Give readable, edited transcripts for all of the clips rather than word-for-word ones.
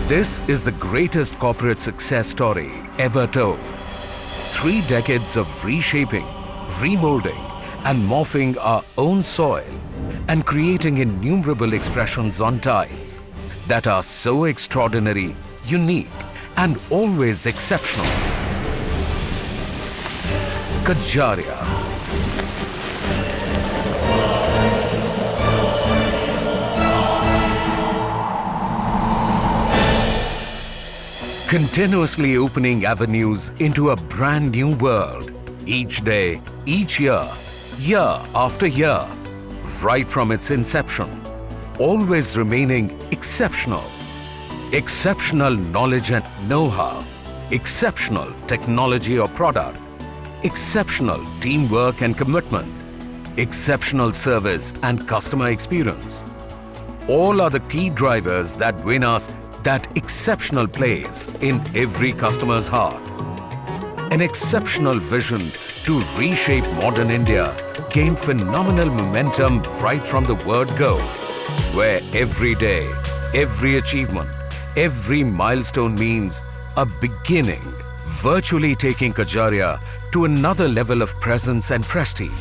This is the greatest corporate success story ever told. 3 decades of reshaping, remolding, and morphing our own soil and creating innumerable expressions on tiles that are so extraordinary, unique, and always exceptional. Kajaria. Continuously opening avenues into a brand new world. Each day, each year, year after year, right from its inception. Always remaining exceptional. Exceptional knowledge and know-how. Exceptional technology or product. Exceptional teamwork and commitment. Exceptional service and customer experience. All are the key drivers that win us that exceptional place in every customer's heart. An exceptional vision to reshape modern India gained phenomenal momentum right from the word go, where every day, every achievement, every milestone means a beginning, virtually taking Kajaria to another level of presence and prestige,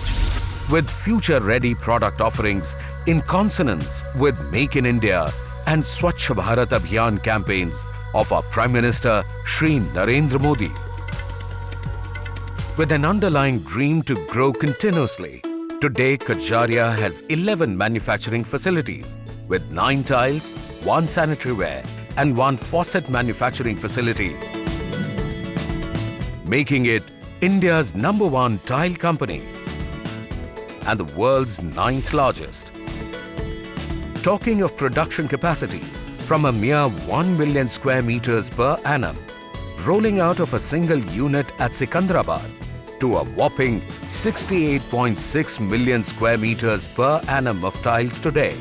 with future-ready product offerings in consonance with Make in India and Swachh Bharat Abhiyan campaigns of our Prime Minister Shri Narendra Modi. With an underlying dream to grow continuously, today Kajaria has 11 manufacturing facilities with 9 tiles, 1 sanitary ware and 1 faucet manufacturing facility, making it India's #1 tile company and the world's 9th largest. Talking of production capacities, from a mere 1 million square meters per annum, rolling out of a single unit at Secunderabad, to a whopping 68.6 million square meters per annum of tiles today.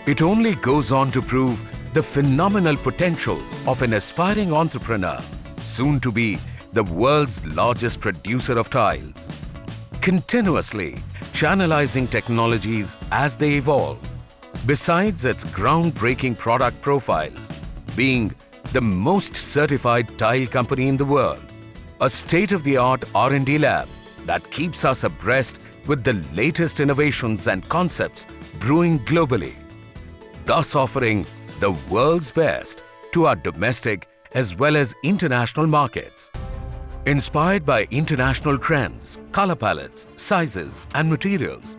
It only goes on to prove the phenomenal potential of an aspiring entrepreneur, soon to be the world's largest producer of tiles. Continuously channelizing technologies as they evolve. Besides its groundbreaking product profiles, being the most certified tile company in the world, a state-of-the-art R&D lab that keeps us abreast with the latest innovations and concepts brewing globally, thus offering the world's best to our domestic as well as international markets. Inspired by international trends, color palettes, sizes and materials,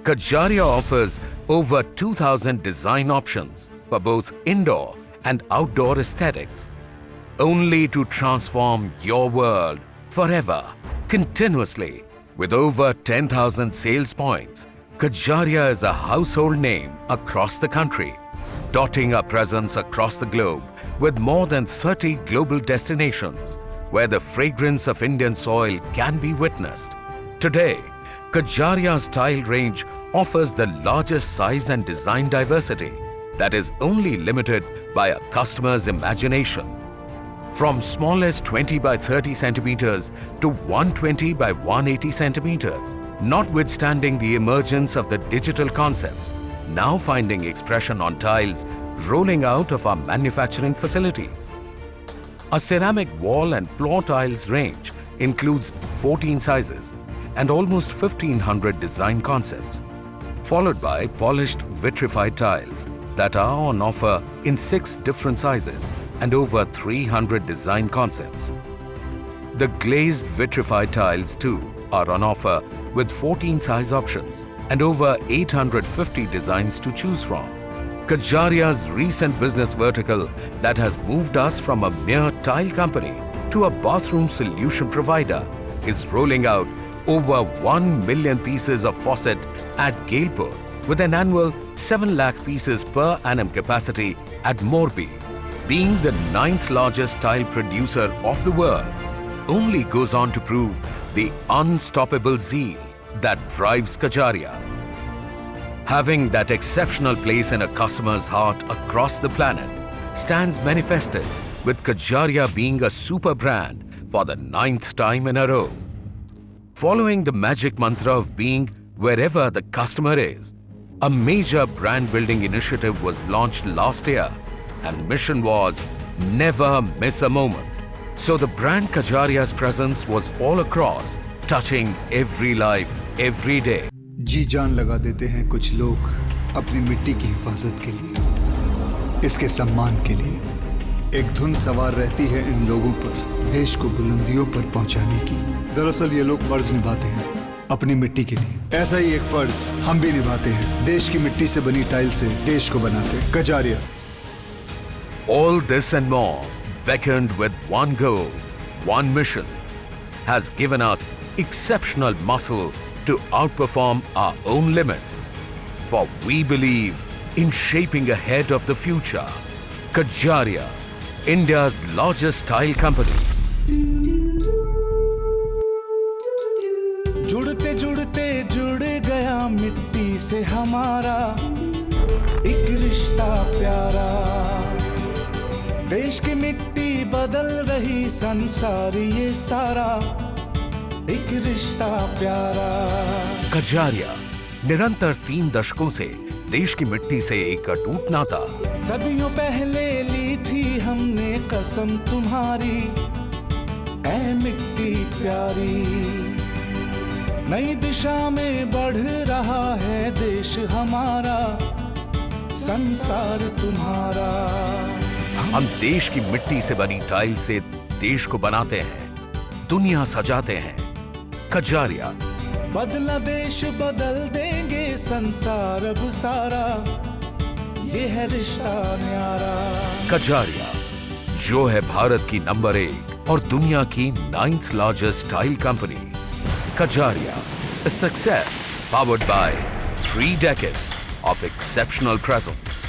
Kajaria offers over 2,000 design options for both indoor and outdoor aesthetics, only to transform your world forever, continuously. With over 10,000 sales points, Kajaria is a household name across the country, dotting our presence across the globe with more than 30 global destinations where the fragrance of Indian soil can be witnessed. Today, Kajaria's tile range offers the largest size and design diversity that is only limited by a customer's imagination. From small as 20 by 30 centimeters to 120 by 180 centimeters, notwithstanding the emergence of the digital concepts, now finding expression on tiles rolling out of our manufacturing facilities. A ceramic wall and floor tiles range includes 14 sizes and almost 1,500 design concepts, followed by polished vitrified tiles that are on offer in 6 different sizes and over 300 design concepts. The glazed vitrified tiles too are on offer with 14 size options and over 850 designs to choose from. Kajaria's recent business vertical that has moved us from a mere tile company to a bathroom solution provider is rolling out over 1 million pieces of faucet at Gailpur with an annual 7 lakh pieces per annum capacity at Morbi. Being the 9th largest tile producer of the world, only goes on to prove the unstoppable zeal that drives Kajaria. Having that exceptional place in a customer's heart across the planet stands manifested with Kajaria being a super brand for the 9th time in a row. Following the magic mantra of being wherever the customer is, a major brand building initiative was launched last year, and mission was never miss a moment. So the brand Kajaria's presence was all across, touching every life, every day. जी जान लगा देते हैं कुछ लोग अपनी मिट्टी की हिफाजत के लिए, इसके सम्मान के लिए। एक धुन सवार रहती है इन लोगों पर देश को बुलंदियों पर पहुंचाने की। दरअसल ये लोग फर्ज निभाते हैं अपनी मिट्टी के लिए। ऐसा ही एक फर्ज हम भी निभाते हैं, देश की मिट्टी से बनी टाइल से देश को बनाते हैं। Kajaria. All this and more, beckoned with one goal, one mission, has given us exceptional muscle to outperform our own limits. For we believe in shaping ahead of the future. Kajaria, India's largest tile company. जुड़ते जुड़ते जुड़ गया मिट्टी से हमारा एक रिश्ता प्यारा। देश की मिट्टी बदल रही संसार ये सारा एक रिश्ता प्यारा। कजारिया, निरंतर 3 दशकों से देश की मिट्टी से एक अटूट नाता। सदियों पहले ली थी हमने कसम तुम्हारी ऐ मिट्टी प्यारी। नई दिशा में बढ़ रहा है देश हमारा, संसार तुम्हारा। हम देश की मिट्टी से बनी टाइल से देश को बनाते हैं, दुनिया सजाते हैं। कजारिया। बदला देश बदल देंगे संसार अब सारा, ये है रिश्ता न्यारा। कजारिया, जो है भारत की नंबर 1 और दुनिया की 9th largest tile company. Kajaria, a success powered by 3 decades of exceptional presence.